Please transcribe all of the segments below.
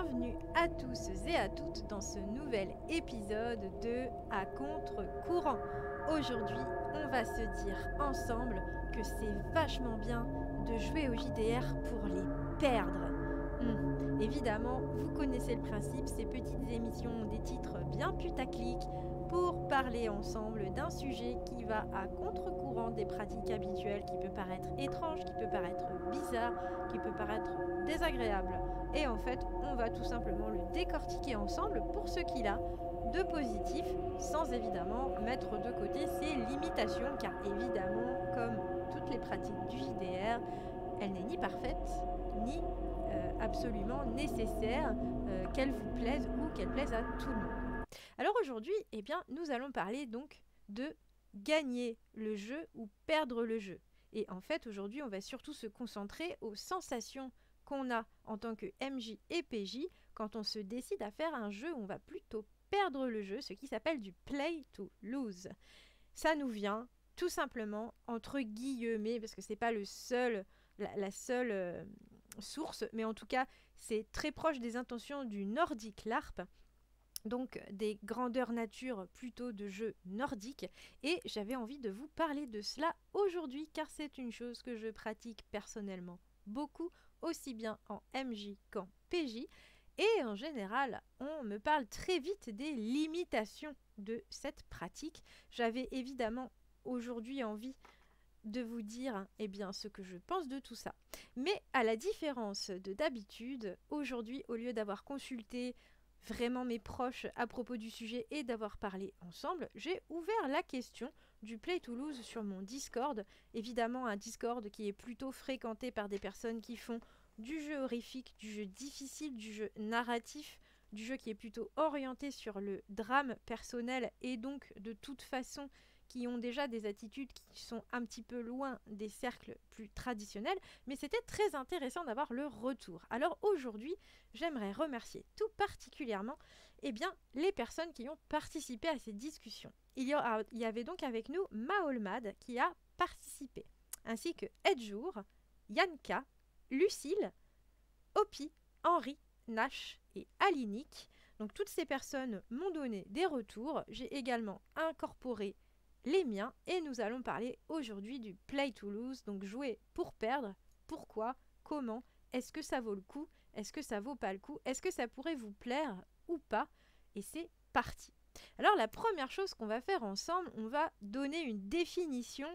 bienvenue à tous et à toutes dans ce nouvel épisode de À contre-courant. Aujourd'hui, on va se dire ensemble que c'est vachement bien de jouer au JDR pour les perdre. Évidemment, vous connaissez le principe, ces petites émissions ont des titres bien putaclic pour parler ensemble d'un sujet qui va à contre-courant des pratiques habituelles, qui peut paraître étrange, qui peut paraître bizarre, qui peut paraître désagréable. Et en fait, on va tout simplement le décortiquer ensemble pour ce qu'il a de positif, sans évidemment mettre de côté ses limitations, car évidemment, comme toutes les pratiques du JDR, elle n'est ni parfaite, ni absolument nécessaire, qu'elle vous plaise ou qu'elle plaise à tout le monde. Alors aujourd'hui, eh bien, nous allons parler donc de gagner le jeu ou perdre le jeu. Et en fait, aujourd'hui, on va surtout se concentrer aux sensations qu'on a en tant que MJ et PJ quand on se décide à faire un jeu où on va plutôt perdre le jeu, ce qui s'appelle du play to lose. Ça nous vient tout simplement entre guillemets, parce que c'est pas la seule source, mais en tout cas, c'est très proche des intentions du Nordic LARP, donc des grandeurs nature plutôt de jeux nordiques, et j'avais envie de vous parler de cela aujourd'hui car c'est une chose que je pratique personnellement beaucoup, aussi bien en MJ qu'en PJ, et en général on me parle très vite des limitations de cette pratique. J'avais évidemment aujourd'hui envie de vous dire ce que je pense de tout ça, mais à la différence de d'habitude, aujourd'hui, au lieu d'avoir consulté vraiment mes proches à propos du sujet et d'avoir parlé ensemble, j'ai ouvert la question du Play to Lose sur mon Discord. Évidemment, un Discord qui est plutôt fréquenté par des personnes qui font du jeu horrifique, du jeu difficile, du jeu narratif, du jeu qui est plutôt orienté sur le drame personnel et donc de toute façon qui ont déjà des attitudes qui sont un petit peu loin des cercles plus traditionnels, mais c'était très intéressant d'avoir le retour. Alors aujourd'hui, j'aimerais remercier tout particulièrement les personnes qui ont participé à ces discussions. Il y avait donc avec nous Maolmad qui a participé, ainsi que Edjour, Yanka, Lucille, Opi, Henri, Nash et Alinik. Donc toutes ces personnes m'ont donné des retours. J'ai également incorporé les miens et nous allons parler aujourd'hui du play to lose, donc jouer pour perdre. Pourquoi, comment, est-ce que ça vaut le coup, est-ce que ça vaut pas le coup, est-ce que ça pourrait vous plaire ou pas, et c'est parti. Alors la première chose qu'on va faire ensemble, on va donner une définition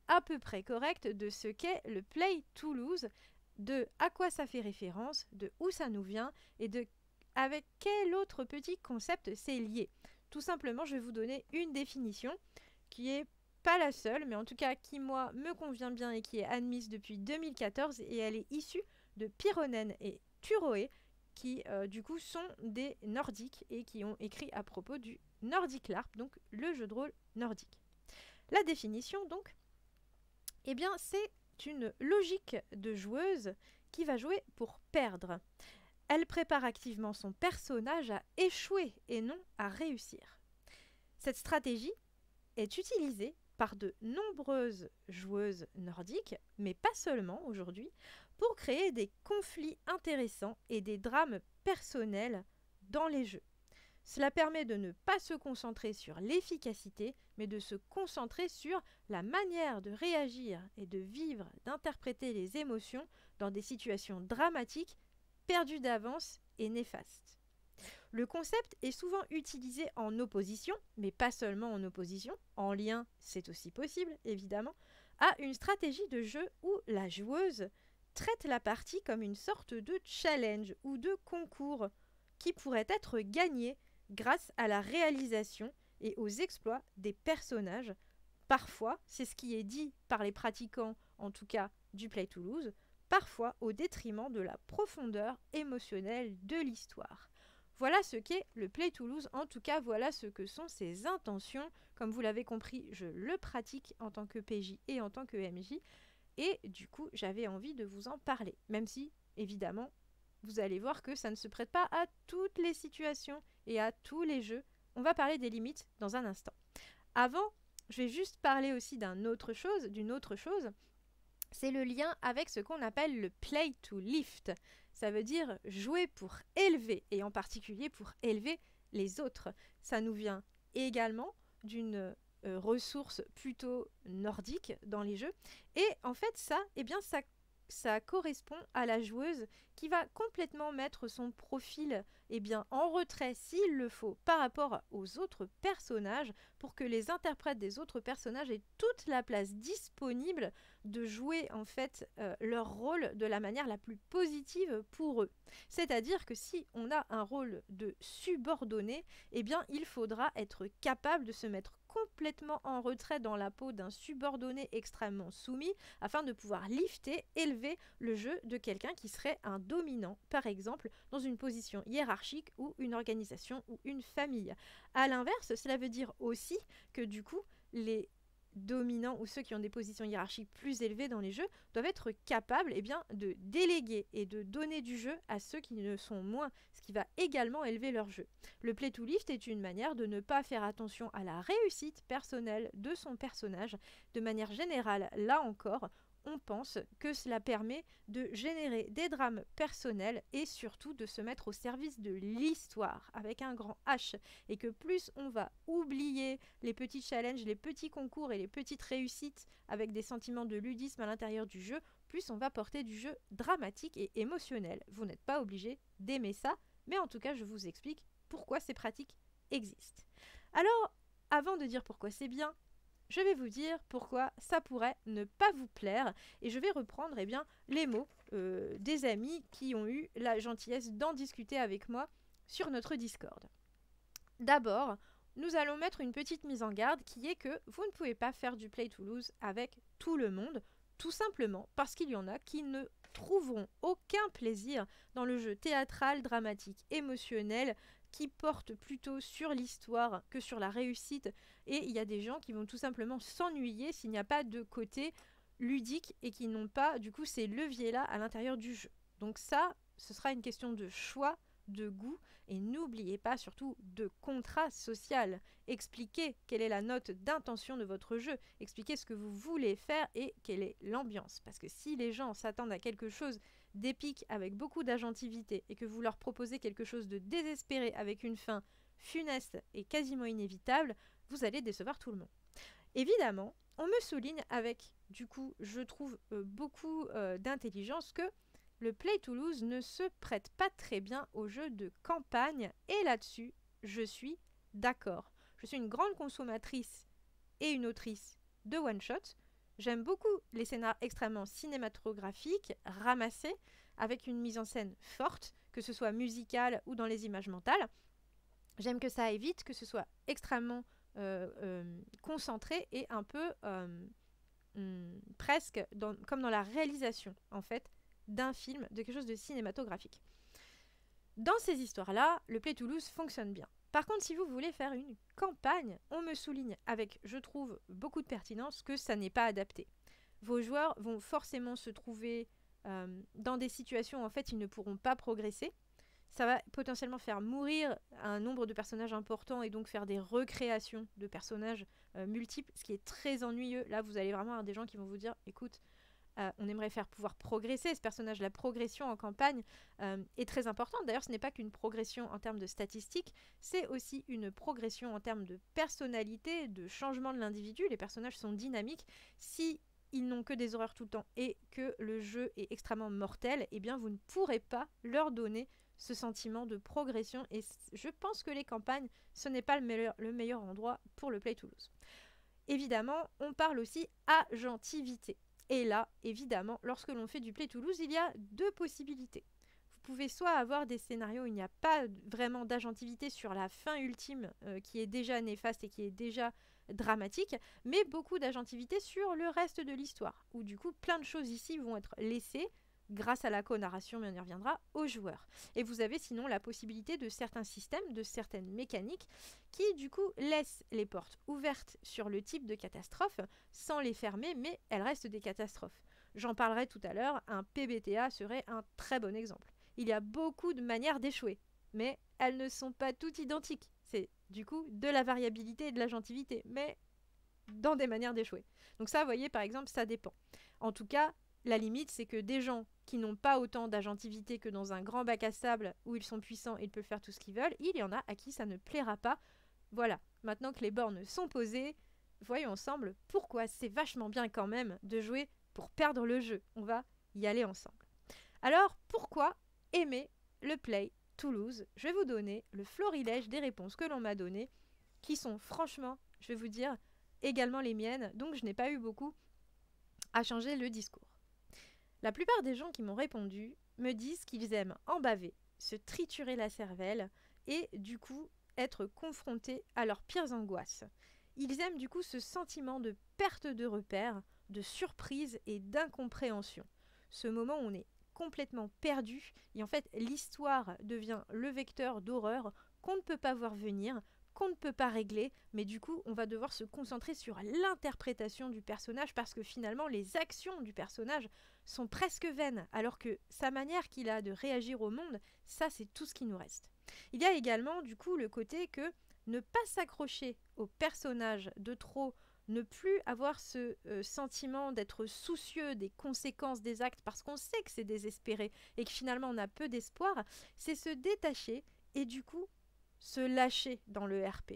à peu près correcte de ce qu'est le play to lose, de à quoi ça fait référence, de où ça nous vient et de avec quel autre petit concept c'est lié. Tout simplement, je vais vous donner une définition qui est pas la seule, mais en tout cas qui moi me convient bien et qui est admise depuis 2014, et elle est issue de Pironen et Turoé, qui du coup sont des nordiques et qui ont écrit à propos du Nordic LARP, donc le jeu de rôle nordique. La définition donc, c'est une logique de joueuse qui va jouer pour perdre. Elle prépare activement son personnage à échouer et non à réussir. Cette stratégie est utilisée par de nombreuses joueuses nordiques, mais pas seulement aujourd'hui, pour créer des conflits intéressants et des drames personnels dans les jeux. Cela permet de ne pas se concentrer sur l'efficacité, mais de se concentrer sur la manière de réagir et de vivre, d'interpréter les émotions dans des situations dramatiques, perdues d'avance et néfastes. Le concept est souvent utilisé en opposition, mais pas seulement en opposition, en lien, c'est aussi possible évidemment, à une stratégie de jeu où la joueuse traite la partie comme une sorte de challenge ou de concours qui pourrait être gagné grâce à la réalisation et aux exploits des personnages. Parfois, c'est ce qui est dit par les pratiquants, en tout cas du Play to Lose, parfois au détriment de la profondeur émotionnelle de l'histoire. Voilà ce qu'est le Play to Lose, en tout cas voilà ce que sont ses intentions. Comme vous l'avez compris, je le pratique en tant que PJ et en tant que MJ, et du coup j'avais envie de vous en parler, même si évidemment vous allez voir que ça ne se prête pas à toutes les situations et à tous les jeux. On va parler des limites dans un instant. Avant, je vais juste parler aussi d'une autre chose, c'est le lien avec ce qu'on appelle le play to lift. Ça veut dire jouer pour élever, et en particulier pour élever les autres. Ça nous vient également d'une ressource plutôt nordique dans les jeux. Et en fait, ça, eh bien, ça correspond à la joueuse qui va complètement mettre son profil eh bien, en retrait s'il le faut par rapport aux autres personnages pour que les interprètes des autres personnages aient toute la place disponible de jouer en fait leur rôle de la manière la plus positive pour eux. C'est-à-dire que si on a un rôle de subordonné, eh bien il faudra être capable de se mettre complètement en retrait dans la peau d'un subordonné extrêmement soumis afin de pouvoir lifter, élever le jeu de quelqu'un qui serait un dominant, par exemple dans une position hiérarchique ou une organisation ou une famille. A l'inverse, cela veut dire aussi que du coup, les dominants ou ceux qui ont des positions hiérarchiques plus élevées dans les jeux doivent être capables eh bien, de déléguer et de donner du jeu à ceux qui ne sont moins, ce qui va également élever leur jeu. Le play to lift est une manière de ne pas faire attention à la réussite personnelle de son personnage. De manière générale, là encore, on pense que cela permet de générer des drames personnels et surtout de se mettre au service de l'histoire avec un grand H, et que plus on va oublier les petits challenges, les petits concours et les petites réussites avec des sentiments de ludisme à l'intérieur du jeu, plus on va porter du jeu dramatique et émotionnel. Vous n'êtes pas obligé d'aimer ça, mais en tout cas je vous explique pourquoi ces pratiques existent. Alors, avant de dire pourquoi c'est bien, je vais vous dire pourquoi ça pourrait ne pas vous plaire, et je vais reprendre eh bien, les mots des amis qui ont eu la gentillesse d'en discuter avec moi sur notre Discord. D'abord, nous allons mettre une petite mise en garde qui est que vous ne pouvez pas faire du play to lose avec tout le monde, tout simplement parce qu'il y en a qui ne trouveront aucun plaisir dans le jeu théâtral, dramatique, émotionnel, qui porte plutôt sur l'histoire que sur la réussite, et il y a des gens qui vont tout simplement s'ennuyer s'il n'y a pas de côté ludique et qui n'ont pas du coup ces leviers-là à l'intérieur du jeu. Donc ça, ce sera une question de choix, de goût, et n'oubliez pas surtout de contrat social. Expliquez quelle est la note d'intention de votre jeu, expliquez ce que vous voulez faire et quelle est l'ambiance. Parce que si les gens s'attendent à quelque chose d'épique avec beaucoup d'agentivité et que vous leur proposez quelque chose de désespéré avec une fin funeste et quasiment inévitable, vous allez décevoir tout le monde. Évidemment, on me souligne avec, du coup, je trouve beaucoup d'intelligence que le play to lose ne se prête pas très bien aux jeux de campagne, et là-dessus, je suis d'accord. Je suis une grande consommatrice et une autrice de one-shot. J'aime beaucoup les scénars extrêmement cinématographiques, ramassés, avec une mise en scène forte, que ce soit musicale ou dans les images mentales. J'aime que ça aille vite, que ce soit extrêmement concentré et un peu presque comme dans la réalisation, en fait, d'un film, de quelque chose de cinématographique. Dans ces histoires-là, le play to lose fonctionne bien. Par contre, si vous voulez faire une campagne, on me souligne avec, je trouve, beaucoup de pertinence que ça n'est pas adapté. Vos joueurs vont forcément se trouver dans des situations où en fait ils ne pourront pas progresser. Ça va potentiellement faire mourir un nombre de personnages importants et donc faire des recréations de personnages multiples, ce qui est très ennuyeux. Là, vous allez vraiment avoir des gens qui vont vous dire, écoute, on aimerait faire pouvoir progresser ce personnage. La progression en campagne est très importante. D'ailleurs, ce n'est pas qu'une progression en termes de statistiques, c'est aussi une progression en termes de personnalité, de changement de l'individu. Les personnages sont dynamiques. Si ils n'ont que des horreurs tout le temps et que le jeu est extrêmement mortel, eh bien, vous ne pourrez pas leur donner ce sentiment de progression. Et je pense que les campagnes, ce n'est pas le meilleur endroit pour le play to lose. Évidemment, on parle aussi agentivité. Et là, évidemment, lorsque l'on fait du play to lose, il y a deux possibilités. Vous pouvez soit avoir des scénarios où il n'y a pas vraiment d'agentivité sur la fin ultime qui est déjà néfaste et qui est déjà dramatique, mais beaucoup d'agentivité sur le reste de l'histoire, où du coup plein de choses ici vont être laissées, grâce à la co-narration, mais on y reviendra, aux joueurs. Et vous avez sinon la possibilité de certains systèmes, de certaines mécaniques, qui du coup laissent les portes ouvertes sur le type de catastrophe, sans les fermer, mais elles restent des catastrophes. J'en parlerai tout à l'heure, un PBTA serait un très bon exemple. Il y a beaucoup de manières d'échouer, mais elles ne sont pas toutes identiques. C'est du coup de la variabilité et de l'agentivité, mais dans des manières d'échouer. Donc ça, vous voyez, par exemple, ça dépend. En tout cas, la limite, c'est que des gens qui n'ont pas autant d'agentivité que dans un grand bac à sable où ils sont puissants et ils peuvent faire tout ce qu'ils veulent, il y en a à qui ça ne plaira pas. Voilà, maintenant que les bornes sont posées, voyons ensemble pourquoi c'est vachement bien quand même de jouer pour perdre le jeu. On va y aller ensemble. Alors, pourquoi aimer le Play to Lose? Je vais vous donner le florilège des réponses que l'on m'a données, qui sont franchement, je vais vous dire, également les miennes, donc je n'ai pas eu beaucoup à changer le discours. La plupart des gens qui m'ont répondu me disent qu'ils aiment en baver, se triturer la cervelle et du coup être confrontés à leurs pires angoisses. Ils aiment du coup ce sentiment de perte de repère, de surprise et d'incompréhension. Ce moment où on est complètement perdu et en fait l'histoire devient le vecteur d'horreur qu'on ne peut pas voir venir, qu'on ne peut pas régler, mais du coup on va devoir se concentrer sur l'interprétation du personnage parce que finalement les actions du personnage sont presque vaines, alors que sa manière qu'il a de réagir au monde, ça c'est tout ce qui nous reste. Il y a également du coup le côté que ne pas s'accrocher au personnage de trop, ne plus avoir ce sentiment d'être soucieux des conséquences des actes parce qu'on sait que c'est désespéré et que finalement on a peu d'espoir, c'est se détacher et du coup se lâcher dans le RP.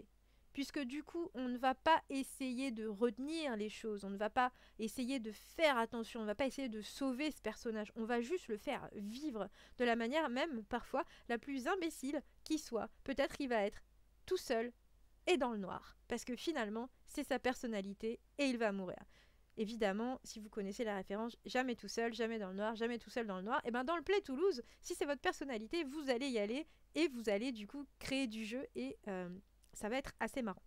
Puisque du coup, on ne va pas essayer de retenir les choses, on ne va pas essayer de faire attention, on ne va pas essayer de sauver ce personnage, on va juste le faire vivre de la manière même parfois la plus imbécile qui soit. Peut-être il va être tout seul et dans le noir, parce que finalement, c'est sa personnalité et il va mourir. Évidemment, si vous connaissez la référence, jamais tout seul, jamais dans le noir, jamais tout seul dans le noir, et bien dans le Play to Lose, si c'est votre personnalité, vous allez y aller et vous allez du coup créer du jeu et ça va être assez marrant.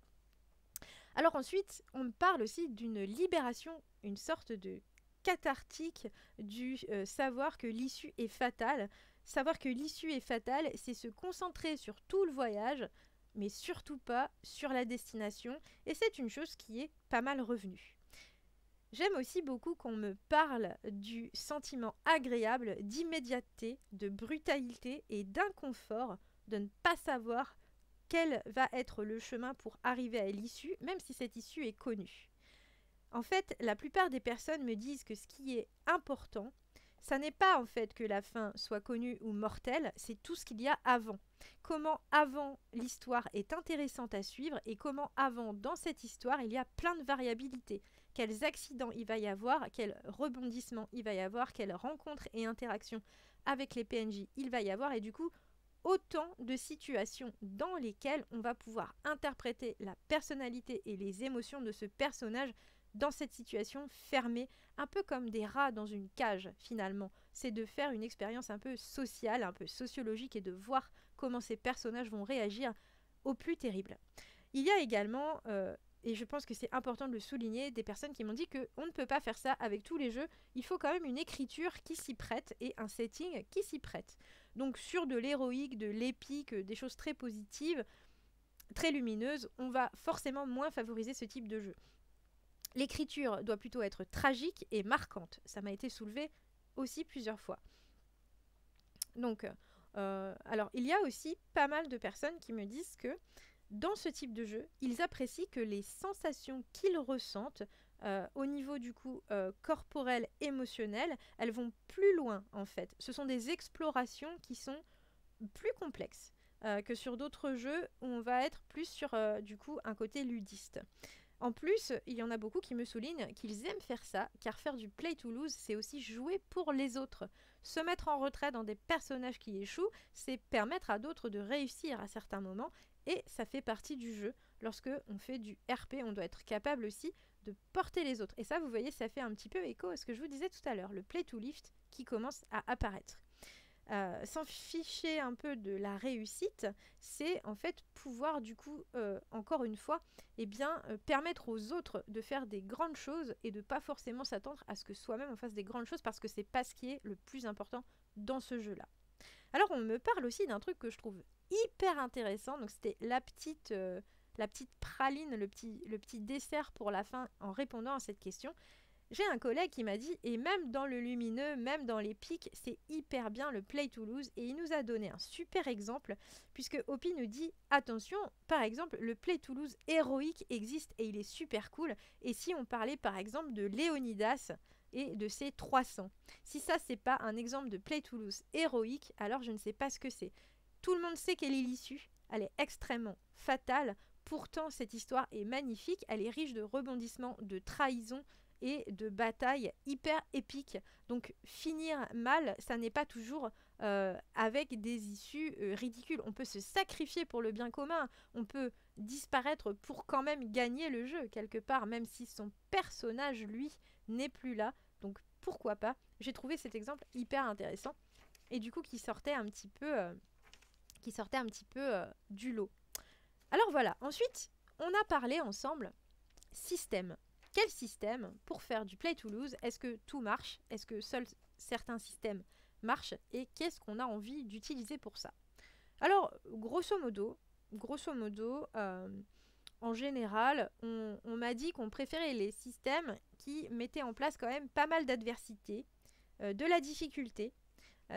Alors ensuite, on me parle aussi d'une libération, une sorte de cathartique du savoir que l'issue est fatale. Savoir que l'issue est fatale, c'est se concentrer sur tout le voyage, mais surtout pas sur la destination, et c'est une chose qui est pas mal revenue. J'aime aussi beaucoup qu'on me parle du sentiment agréable d'immédiateté, de brutalité et d'inconfort de ne pas savoir quel va être le chemin pour arriver à l'issue, même si cette issue est connue. En fait, la plupart des personnes me disent que ce qui est important, ça n'est pas en fait que la fin soit connue ou mortelle, c'est tout ce qu'il y a avant. Comment avant l'histoire est intéressante à suivre et comment avant dans cette histoire il y a plein de variabilités. Quels accidents il va y avoir, quels rebondissements il va y avoir, quelles rencontres et interactions avec les PNJ il va y avoir et du coup autant de situations dans lesquelles on va pouvoir interpréter la personnalité et les émotions de ce personnage dans cette situation fermée, un peu comme des rats dans une cage finalement. C'est de faire une expérience un peu sociale, un peu sociologique et de voir comment ces personnages vont réagir au plus terrible. Il y a également, et je pense que c'est important de le souligner, des personnes qui m'ont dit qu'on ne peut pas faire ça avec tous les jeux, il faut quand même une écriture qui s'y prête et un setting qui s'y prête. Donc sur de l'héroïque, de l'épique, des choses très positives, très lumineuses, on va forcément moins favoriser ce type de jeu. L'écriture doit plutôt être tragique et marquante. Ça m'a été soulevé aussi plusieurs fois. Donc, alors, il y a aussi pas mal de personnes qui me disent que dans ce type de jeu, ils apprécient que les sensations qu'ils ressentent au niveau du coup corporel, émotionnel, elles vont plus loin en fait. Ce sont des explorations qui sont plus complexes que sur d'autres jeux où on va être plus sur du coup un côté ludiste. En plus, il y en a beaucoup qui me soulignent qu'ils aiment faire ça, car faire du play to lose, c'est aussi jouer pour les autres. Se mettre en retrait dans des personnages qui échouent, c'est permettre à d'autres de réussir à certains moments, et ça fait partie du jeu. Lorsque on fait du RP, on doit être capable aussi de porter les autres. Et ça, vous voyez, ça fait un petit peu écho à ce que je vous disais tout à l'heure, le play to lift qui commence à apparaître. S'en ficher un peu de la réussite, c'est en fait pouvoir du coup, encore une fois, permettre aux autres de faire des grandes choses et de pas forcément s'attendre à ce que soi-même on fasse des grandes choses parce que c'est pas ce qui est le plus important dans ce jeu-là. Alors on me parle aussi d'un truc que je trouve hyper intéressant, donc c'était la petite praline, le petit dessert pour la fin en répondant à cette question. j'ai un collègue qui m'a dit, et même dans le lumineux, même dans les pics, c'est hyper bien le play to lose. Et il nous a donné un super exemple, puisque Hopi nous dit, attention, par exemple, le play to lose héroïque existe et il est super cool. Et si on parlait par exemple de Léonidas et de ses 300, si ça c'est pas un exemple de play to lose héroïque, alors je ne sais pas ce que c'est. Tout le monde sait quelle est l'issue, elle est extrêmement fatale. Pourtant, cette histoire est magnifique, elle est riche de rebondissements, de trahisons et de batailles hyper épiques. Donc finir mal, ça n'est pas toujours avec des issues ridicules. On peut se sacrifier pour le bien commun, on peut disparaître pour quand même gagner le jeu quelque part, même si son personnage, lui, n'est plus là. Donc pourquoi pas. J'ai trouvé cet exemple hyper intéressant et du coup qui sortait un petit peu, du lot. Alors voilà, ensuite, on a parlé ensemble système. Quel système pour faire du play to lose? Est-ce que tout marche? Est-ce que seuls certains systèmes marchent? Et qu'est-ce qu'on a envie d'utiliser pour ça? Alors, grosso modo, en général, on m'a dit qu'on préférait les systèmes qui mettaient en place quand même pas mal d'adversité, de la difficulté,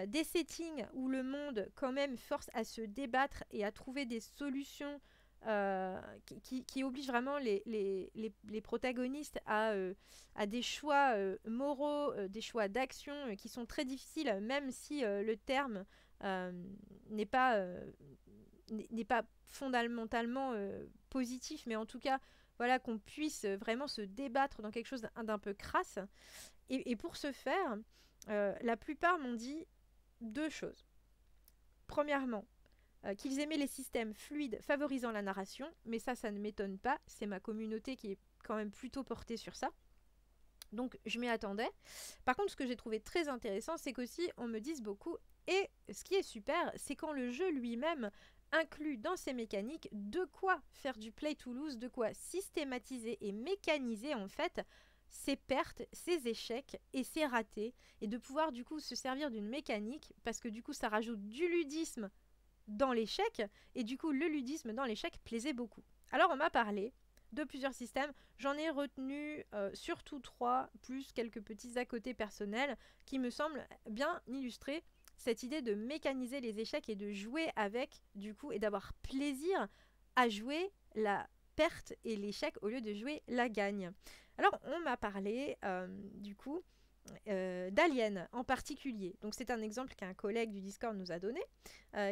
des settings où le monde quand même force à se débattre et à trouver des solutions qui obligent vraiment les protagonistes à des choix moraux, des choix d'action qui sont très difficiles, même si le terme n'est pas, n'est pas fondamentalement positif, mais en tout cas, voilà, qu'on puisse vraiment se débattre dans quelque chose d'un peu crasse. Et pour ce faire, la plupart m'ont dit deux choses. Premièrement, qu'ils aimaient les systèmes fluides favorisant la narration, mais ça ne m'étonne pas, c'est ma communauté qui est quand même plutôt portée sur ça. Donc je m'y attendais. Par contre, ce que j'ai trouvé très intéressant, c'est qu'aussi on me dise beaucoup, et ce qui est super, c'est quand le jeu lui-même inclut dans ses mécaniques de quoi faire du play to lose, de quoi systématiser et mécaniser en fait ses pertes, ses échecs et ses ratés, et de pouvoir du coup se servir d'une mécanique, parce que du coup ça rajoute du ludisme dans l'échec, et du coup le ludisme dans l'échec plaisait beaucoup. Alors on m'a parlé de plusieurs systèmes, j'en ai retenu surtout 3, plus quelques petits à côté personnels, qui me semblent bien illustrer cette idée de mécaniser les échecs et de jouer avec, du coup, et d'avoir plaisir à jouer la perte et l'échec au lieu de jouer la gagne. Alors on m'a parlé du coup d'Alien en particulier. Donc c'est un exemple qu'un collègue du Discord nous a donné,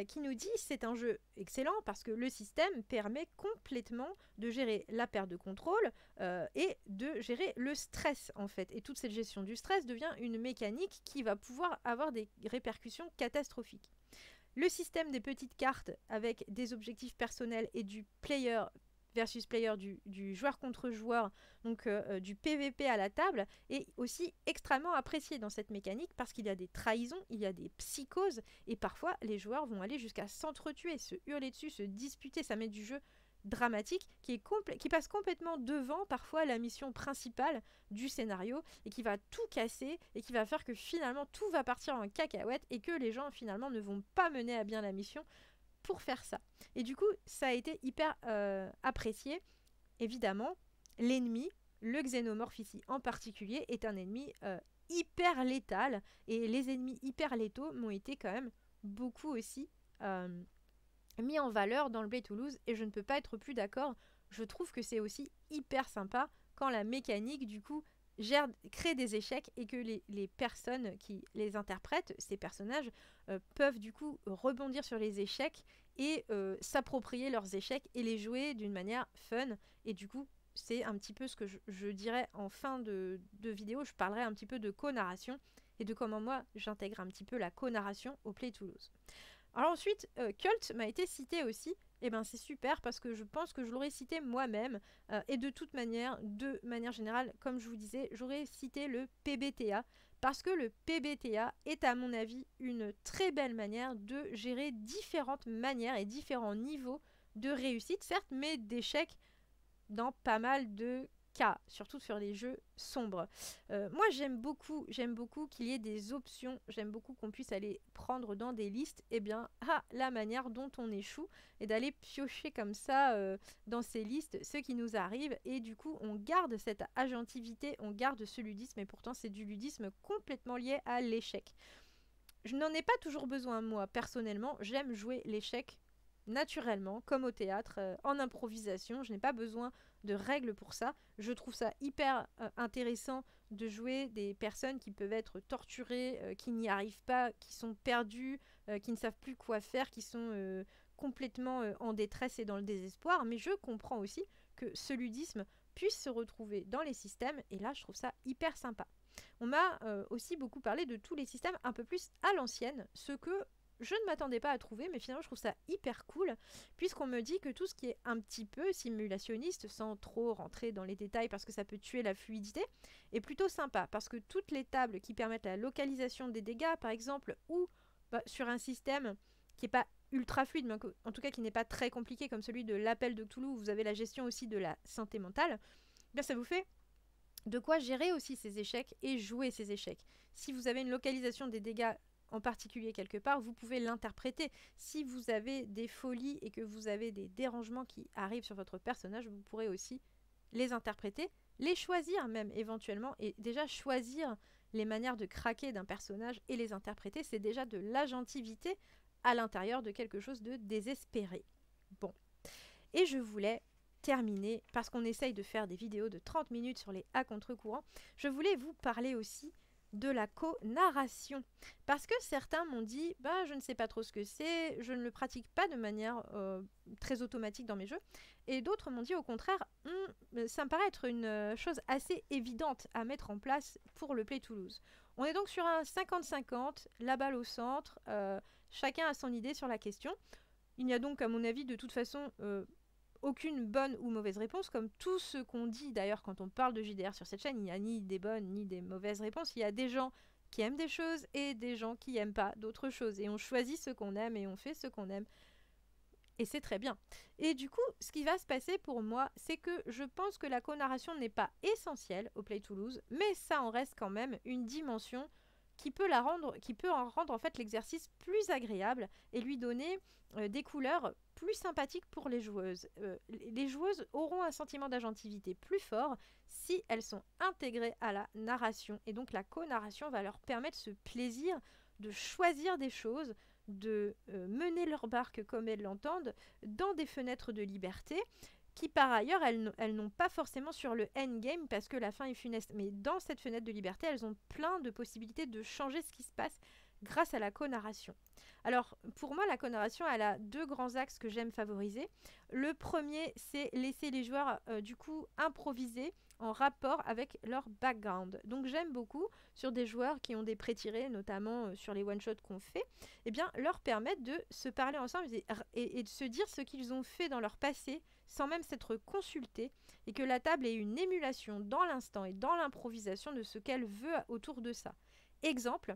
qui nous dit c'est un jeu excellent parce que le système permet complètement de gérer la perte de contrôle et de gérer le stress en fait. Et toute cette gestion du stress devient une mécanique qui va pouvoir avoir des répercussions catastrophiques. Le système des petites cartes avec des objectifs personnels et du player versus player, du joueur contre joueur, donc du PVP à la table, est aussi extrêmement apprécié dans cette mécanique parce qu'il y a des trahisons, il y a des psychoses, et parfois les joueurs vont aller jusqu'à s'entretuer, se hurler dessus, se disputer. Ça met du jeu dramatique qui passe complètement devant parfois la mission principale du scénario et qui va tout casser et qui va faire que finalement tout va partir en cacahuète et que les gens finalement ne vont pas mener à bien la mission pour faire ça. Et du coup, ça a été hyper apprécié. Évidemment, l'ennemi, le xénomorphe ici en particulier, est un ennemi hyper létal. Et les ennemis hyper létaux m'ont été quand même beaucoup aussi mis en valeur dans le Play to Lose. Et je ne peux pas être plus d'accord. Je trouve que c'est aussi hyper sympa quand la mécanique, du coup, crée des échecs et que les personnes qui les interprètent, ces personnages, peuvent du coup rebondir sur les échecs et s'approprier leurs échecs et les jouer d'une manière fun. Et du coup, c'est un petit peu ce que je dirais en fin de vidéo. Je parlerai un petit peu de co-narration et de comment moi j'intègre un petit peu la co-narration au Play to Lose. Alors ensuite, Cult m'a été cité aussi. Et ben c'est super parce que je pense que je l'aurais cité moi-même et de manière générale, comme je vous disais, j'aurais cité le PBTA parce que le PBTA est à mon avis une très belle manière de gérer différentes manières et différents niveaux de réussite, certes, mais d'échecs dans pas mal de cas, surtout sur les jeux sombres. Moi, j'aime beaucoup qu'il y ait des options, j'aime beaucoup qu'on puisse aller prendre dans des listes, et bien, la manière dont on échoue, et d'aller piocher comme ça dans ces listes ce qui nous arrive, et du coup, on garde cette agentivité, on garde ce ludisme, et pourtant, c'est du ludisme complètement lié à l'échec. Je n'en ai pas toujours besoin, moi, personnellement, j'aime jouer l'échec naturellement, comme au théâtre, en improvisation. Je n'ai pas besoin de règles pour ça. Je trouve ça hyper intéressant de jouer des personnes qui peuvent être torturées, qui n'y arrivent pas, qui sont perdues, qui ne savent plus quoi faire, qui sont complètement en détresse et dans le désespoir. Mais je comprends aussi que ce ludisme puisse se retrouver dans les systèmes, et là, je trouve ça hyper sympa. On m'a aussi beaucoup parlé de tous les systèmes un peu plus à l'ancienne, ce que je ne m'attendais pas à trouver, mais finalement je trouve ça hyper cool, puisqu'on me dit que tout ce qui est un petit peu simulationniste, sans trop rentrer dans les détails parce que ça peut tuer la fluidité, est plutôt sympa, parce que toutes les tables qui permettent la localisation des dégâts, par exemple, ou sur un système qui n'est pas ultra fluide, mais en tout cas qui n'est pas très compliqué, comme celui de l'appel de Cthulhu, où vous avez la gestion aussi de la santé mentale, bien ça vous fait de quoi gérer aussi ces échecs et jouer ces échecs. Si vous avez une localisation des dégâts en particulier quelque part, vous pouvez l'interpréter. Si vous avez des folies et que vous avez des dérangements qui arrivent sur votre personnage, vous pourrez aussi les interpréter, les choisir même éventuellement, et déjà choisir les manières de craquer d'un personnage et les interpréter, c'est déjà de l'agentivité à l'intérieur de quelque chose de désespéré. Bon. Et je voulais terminer, parce qu'on essaye de faire des vidéos de 30 minutes sur les à contre-courant, je voulais vous parler aussi de la co-narration. Parce que certains m'ont dit, je ne sais pas trop ce que c'est, je ne le pratique pas de manière très automatique dans mes jeux. Et d'autres m'ont dit au contraire, ça me paraît être une chose assez évidente à mettre en place pour le Play Toulouse. On est donc sur un 50-50, la balle au centre, chacun a son idée sur la question. Il n'y a donc à mon avis de toute façon aucune bonne ou mauvaise réponse, comme tout ce qu'on dit d'ailleurs quand on parle de JDR sur cette chaîne. Il n'y a ni des bonnes ni des mauvaises réponses, il y a des gens qui aiment des choses et des gens qui n'aiment pas d'autres choses, et on choisit ce qu'on aime et on fait ce qu'on aime, et c'est très bien. Et du coup, ce qui va se passer pour moi, c'est que je pense que la co-narration n'est pas essentielle au Play Toulouse, mais ça en reste quand même une dimension qui peut en rendre en fait l'exercice plus agréable et lui donner des couleurs plus sympathiques pour les joueuses. Les joueuses auront un sentiment d'agentivité plus fort si elles sont intégrées à la narration, et donc la co-narration va leur permettre ce plaisir de choisir des choses, de mener leur barque comme elles l'entendent, dans des fenêtres de liberté, qui par ailleurs elles n'ont pas forcément sur le endgame parce que la fin est funeste. Mais dans cette fenêtre de liberté, elles ont plein de possibilités de changer ce qui se passe grâce à la co-narration. Alors pour moi, la co-narration, elle a deux grands axes que j'aime favoriser. Le premier, c'est laisser les joueurs du coup improviser en rapport avec leur background. Donc j'aime beaucoup sur des joueurs qui ont des pré-tirés, notamment sur les one-shots qu'on fait, eh bien leur permettre de se parler ensemble et de se dire ce qu'ils ont fait dans leur passé sans même s'être consultés, et que la table est une émulation dans l'instant et dans l'improvisation de ce qu'elle veut autour de ça. Exemple,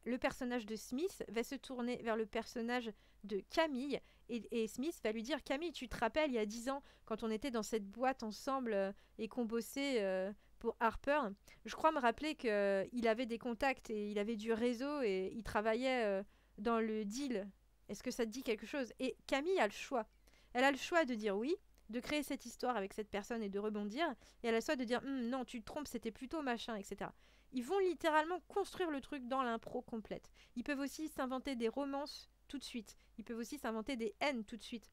le personnage de Smith va se tourner vers le personnage de Camille, et Smith va lui dire « Camille, tu te rappelles, il y a 10 ans, quand on était dans cette boîte ensemble et qu'on bossait pour Harper, je crois me rappeler qu'il avait des contacts et il avait du réseau et il travaillait dans le deal. Est-ce que ça te dit quelque chose ?» Et Camille a le choix. Elle a le choix de dire oui, de créer cette histoire avec cette personne et de rebondir, et elle a le choix de dire non, tu te trompes, c'était plutôt machin, etc. Ils vont littéralement construire le truc dans l'impro complète. Ils peuvent aussi s'inventer des romances tout de suite. Ils peuvent aussi s'inventer des haines tout de suite.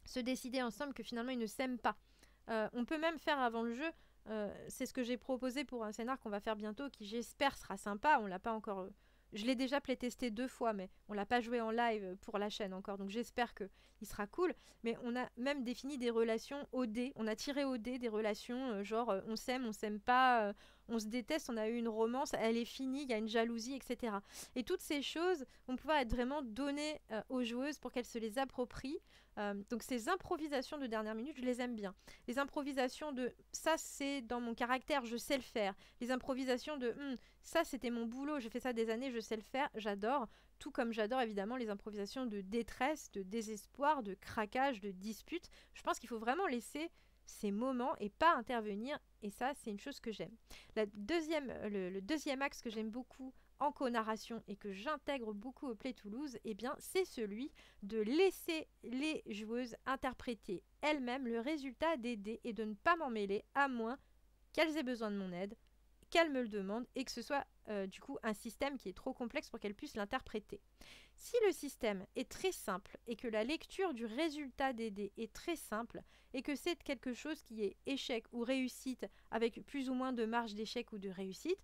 Se décider ensemble que finalement ils ne s'aiment pas. On peut même faire avant le jeu, c'est ce que j'ai proposé pour un scénar qu'on va faire bientôt, qui j'espère sera sympa. On l'a pas encore... je l'ai déjà playtesté 2 fois, mais on l'a pas joué en live pour la chaîne encore, donc j'espère qu'il sera cool. Mais on a même défini des relations au dé. On a tiré au dé des relations genre on s'aime pas, on se déteste, on a eu une romance, elle est finie, il y a une jalousie, etc. Et toutes ces choses vont pouvoir être vraiment données aux joueuses pour qu'elles se les approprient. Donc ces improvisations de dernière minute, je les aime bien. Les improvisations de ça c'est dans mon caractère, je sais le faire. Les improvisations de ça c'était mon boulot, j'ai fait ça des années, je sais le faire, j'adore. Tout comme j'adore évidemment les improvisations de détresse, de désespoir, de craquage, de dispute. Je pense qu'il faut vraiment laisser ces moments et pas intervenir. Et ça, c'est une chose que j'aime. Le deuxième axe que j'aime beaucoup en co-narration et que j'intègre beaucoup au Play Toulouse, eh bien, c'est celui de laisser les joueuses interpréter elles-mêmes le résultat des dés et de ne pas m'en mêler, à moins qu'elles aient besoin de mon aide, qu'elles me le demandent et que ce soit du coup un système qui est trop complexe pour qu'elles puissent l'interpréter. Si le système est très simple et que la lecture du résultat des dés est très simple et que c'est quelque chose qui est échec ou réussite avec plus ou moins de marge d'échec ou de réussite,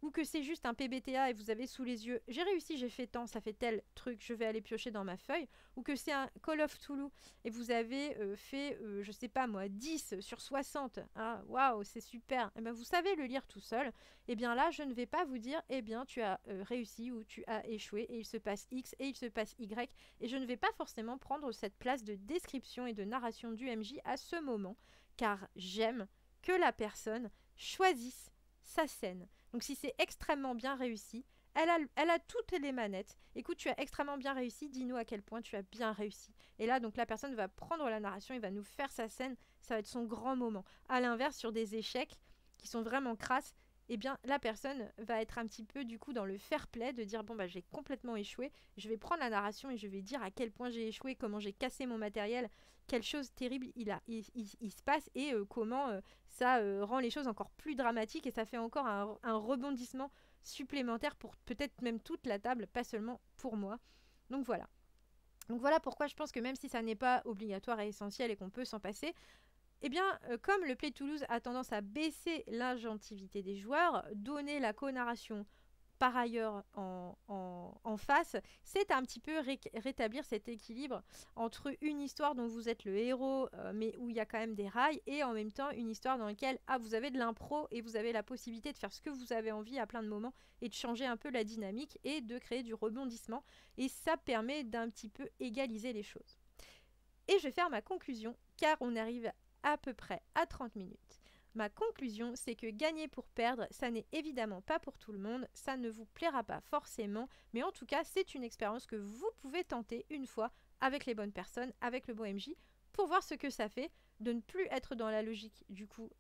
ou que c'est juste un PBTA et vous avez sous les yeux j'ai réussi, j'ai fait tant, ça fait tel truc, je vais aller piocher dans ma feuille, ou que c'est un Call of Toulouse et vous avez fait, je sais pas moi, 10 sur 60, ah, waouh, c'est super, et bien vous savez le lire tout seul, et bien là je ne vais pas vous dire, eh bien tu as réussi ou tu as échoué et il se passe X et il se passe Y, et je ne vais pas forcément prendre cette place de description et de narration du MJ à ce moment, car j'aime que la personne choisisse sa scène. Donc si c'est extrêmement bien réussi, elle a toutes les manettes. Écoute, tu as extrêmement bien réussi, dis-nous à quel point tu as bien réussi. Et là, donc la personne va prendre la narration et va nous faire sa scène, ça va être son grand moment. À l'inverse, sur des échecs qui sont vraiment crasses, eh bien la personne va être un petit peu du coup dans le fair play de dire bon bah j'ai complètement échoué, je vais prendre la narration et je vais dire à quel point j'ai échoué, comment j'ai cassé mon matériel, quelle chose terrible il se passe et comment ça rend les choses encore plus dramatiques et ça fait encore un rebondissement supplémentaire pour peut-être même toute la table, pas seulement pour moi. Donc voilà. Donc voilà pourquoi je pense que même si ça n'est pas obligatoire et essentiel et qu'on peut s'en passer, eh bien, comme le Play Toulouse a tendance à baisser l'inventivité des joueurs, donner la co-narration par ailleurs en face, c'est un petit peu rétablir cet équilibre entre une histoire dont vous êtes le héros, mais où il y a quand même des rails, et en même temps une histoire dans laquelle vous avez de l'impro et vous avez la possibilité de faire ce que vous avez envie à plein de moments et de changer un peu la dynamique et de créer du rebondissement. Et ça permet d'un petit peu égaliser les choses. Et je vais faire ma conclusion, car on arrive à peu près à 30 minutes. Ma conclusion, c'est que gagner pour perdre, ça n'est évidemment pas pour tout le monde, ça ne vous plaira pas forcément, mais en tout cas, c'est une expérience que vous pouvez tenter une fois avec les bonnes personnes, avec le bon MJ, pour voir ce que ça fait de ne plus être dans la logique du coup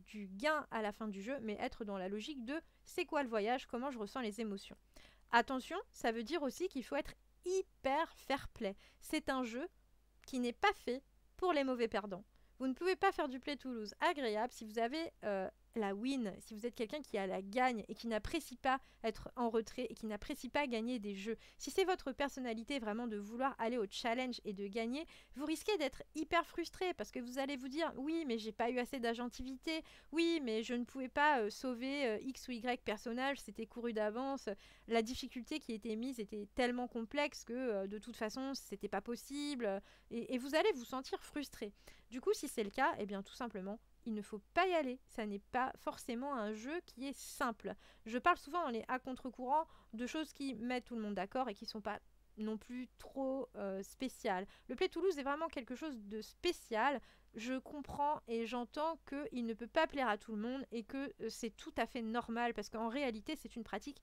du gain à la fin du jeu, mais être dans la logique de c'est quoi le voyage, comment je ressens les émotions. Attention, ça veut dire aussi qu'il faut être hyper fair play. C'est un jeu qui n'est pas fait pour les mauvais perdants. Vous ne pouvez pas faire du Play Toulouse agréable si vous avez la win, si vous êtes quelqu'un qui a la gagne et qui n'apprécie pas être en retrait et qui n'apprécie pas gagner des jeux. Si c'est votre personnalité vraiment de vouloir aller au challenge et de gagner, vous risquez d'être hyper frustré parce que vous allez vous dire oui mais j'ai pas eu assez d'agentivité, oui mais je ne pouvais pas sauver X ou Y personnage, c'était couru d'avance, la difficulté qui était mise était tellement complexe que de toute façon c'était pas possible et vous allez vous sentir frustré. Du coup si c'est le cas, eh bien tout simplement il ne faut pas y aller. Ça n'est pas forcément un jeu qui est simple. Je parle souvent dans les à contre-courant de choses qui mettent tout le monde d'accord et qui ne sont pas non plus trop spéciales. Le Play Toulouse est vraiment quelque chose de spécial. Je comprends et j'entends qu'il ne peut pas plaire à tout le monde et que c'est tout à fait normal parce qu'en réalité c'est une pratique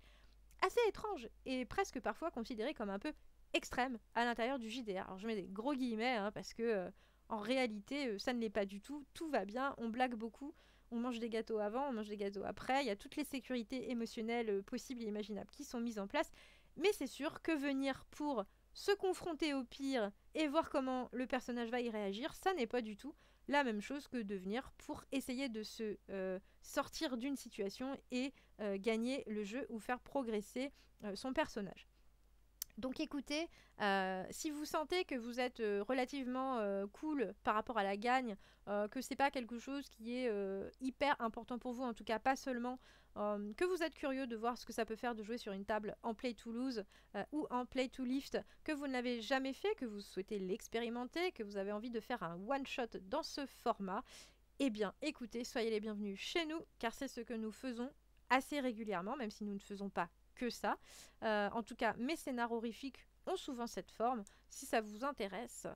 assez étrange et presque parfois considérée comme un peu extrême à l'intérieur du JDR. Alors je mets des gros guillemets parce que en réalité, ça ne l'est pas du tout. Tout va bien, on blague beaucoup, on mange des gâteaux avant, on mange des gâteaux après. Il y a toutes les sécurités émotionnelles possibles et imaginables qui sont mises en place. Mais c'est sûr que venir pour se confronter au pire et voir comment le personnage va y réagir, ça n'est pas du tout la même chose que de venir pour essayer de se sortir d'une situation et gagner le jeu ou faire progresser son personnage. Donc écoutez, si vous sentez que vous êtes relativement cool par rapport à la gagne, que c'est pas quelque chose qui est hyper important pour vous, en tout cas pas seulement, que vous êtes curieux de voir ce que ça peut faire de jouer sur une table en Play Toulouse ou en Play to Lift, que vous ne l'avez jamais fait, que vous souhaitez l'expérimenter, que vous avez envie de faire un one-shot dans ce format, eh bien écoutez, soyez les bienvenus chez nous, car c'est ce que nous faisons assez régulièrement, même si nous ne faisons pas que ça. En tout cas, mes scénars horrifiques ont souvent cette forme. Si ça vous intéresse,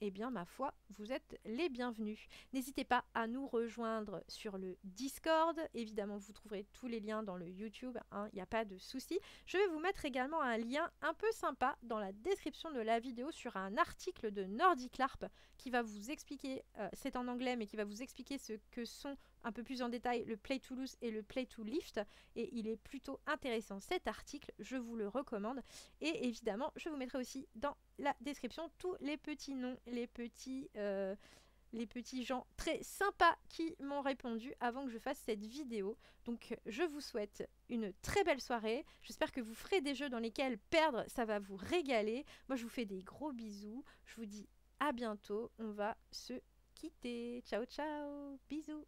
eh bien ma foi, vous êtes les bienvenus. N'hésitez pas à nous rejoindre sur le Discord. Évidemment, vous trouverez tous les liens dans le YouTube, il n'y a pas de souci. Je vais vous mettre également un lien un peu sympa dans la description de la vidéo sur un article de Nordic LARP qui va vous expliquer, c'est en anglais, mais qui va vous expliquer ce que sont un peu plus en détail le Play to Lose et le Play to Lift. Et il est plutôt intéressant cet article, je vous le recommande. Et évidemment, je vous mettrai aussi dans la description tous les petits noms, les petits gens très sympas qui m'ont répondu avant que je fasse cette vidéo. Donc je vous souhaite une très belle soirée. J'espère que vous ferez des jeux dans lesquels perdre, ça va vous régaler. Moi je vous fais des gros bisous. Je vous dis à bientôt. On va se quitter. Ciao ciao. Bisous.